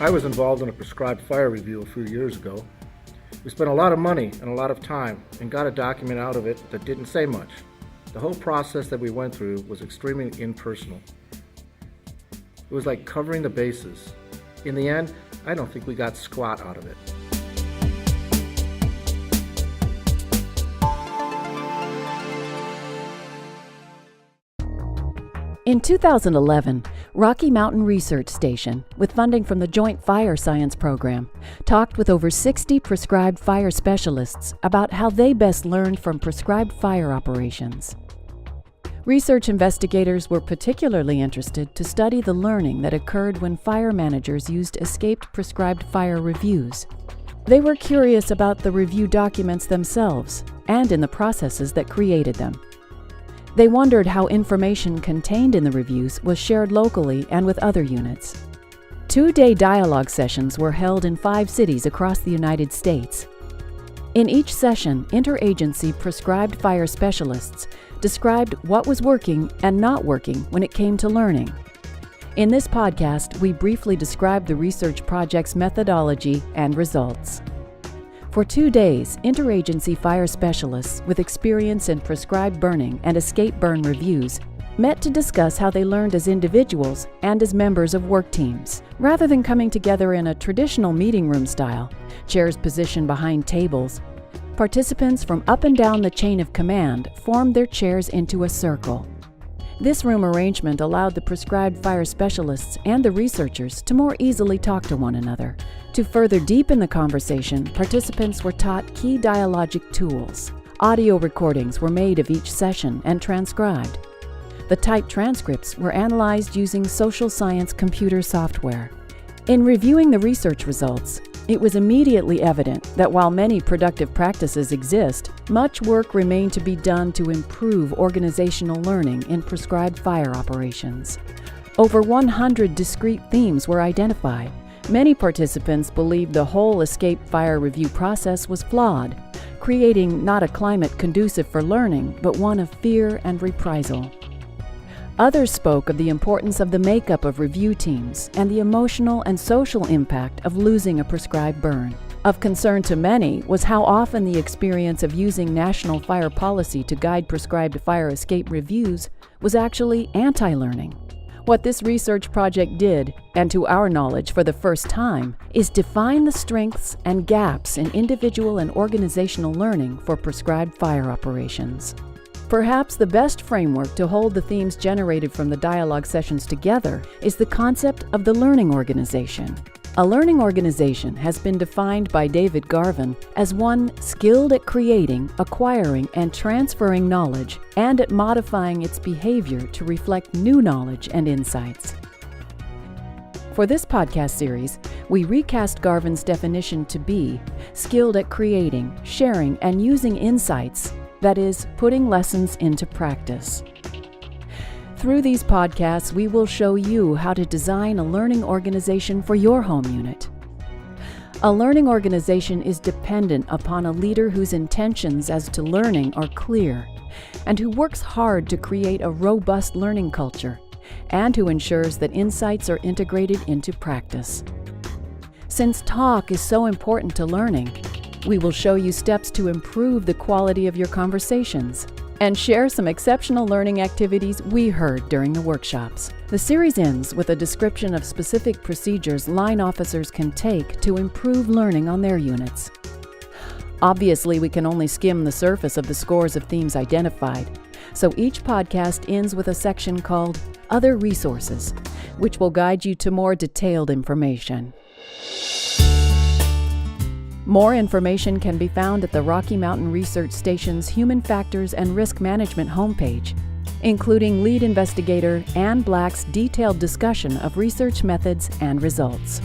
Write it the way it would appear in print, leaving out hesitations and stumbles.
I was involved in a prescribed fire review a few years ago. We spent a lot of money and a lot of time and got a document out of it that didn't say much. The whole process that we went through was extremely impersonal. It was like covering the bases. In the end, I don't think we got squat out of it. In 2011, Rocky Mountain Research Station, with funding from the Joint Fire Science Program, talked with over 60 prescribed fire specialists about how they best learned from prescribed fire operations. Research investigators were particularly interested to study the learning that occurred when fire managers used escaped prescribed fire reviews. They were curious about the review documents themselves and in the processes that created them. They wondered how information contained in the reviews was shared locally and with other units. 2-day dialogue sessions were held in 5 cities across the United States. In each session, interagency prescribed fire specialists described what was working and not working when it came to learning. In this podcast, we briefly describe the research project's methodology and results. For 2 days, interagency fire specialists with experience in prescribed burning and escape burn reviews met to discuss how they learned as individuals and as members of work teams. Rather than coming together in a traditional meeting room style, chairs positioned behind tables, participants from up and down the chain of command formed their chairs into a circle. This room arrangement allowed the prescribed fire specialists and the researchers to more easily talk to one another. To further deepen the conversation, participants were taught key dialogic tools. Audio recordings were made of each session and transcribed. The typed transcripts were analyzed using social science computer software. In reviewing the research results, it was immediately evident that while many productive practices exist, much work remained to be done to improve organizational learning in prescribed fire operations. Over 100 discrete themes were identified. Many participants believed the whole escape fire review process was flawed, creating not a climate conducive for learning, but one of fear and reprisal. Others spoke of the importance of the makeup of review teams and the emotional and social impact of losing a prescribed burn. Of concern to many was how often the experience of using national fire policy to guide prescribed fire escape reviews was actually anti-learning. What this research project did, and to our knowledge for the first time, is define the strengths and gaps in individual and organizational learning for prescribed fire operations. Perhaps the best framework to hold the themes generated from the dialogue sessions together is the concept of the learning organization. A learning organization has been defined by David Garvin as one skilled at creating, acquiring, and transferring knowledge, and at modifying its behavior to reflect new knowledge and insights. For this podcast series, we recast Garvin's definition to be skilled at creating, sharing, and using insights, that is, putting lessons into practice. Through these podcasts, we will show you how to design a learning organization for your home unit. A learning organization is dependent upon a leader whose intentions as to learning are clear, and who works hard to create a robust learning culture, and who ensures that insights are integrated into practice. Since talk is so important to learning, we will show you steps to improve the quality of your conversations and share some exceptional learning activities we heard during the workshops. The series ends with a description of specific procedures line officers can take to improve learning on their units. Obviously, we can only skim the surface of the scores of themes identified, so each podcast ends with a section called Other Resources, which will guide you to more detailed information. More information can be found at the Rocky Mountain Research Station's Human Factors and Risk Management homepage, including lead investigator Ann Black's detailed discussion of research methods and results.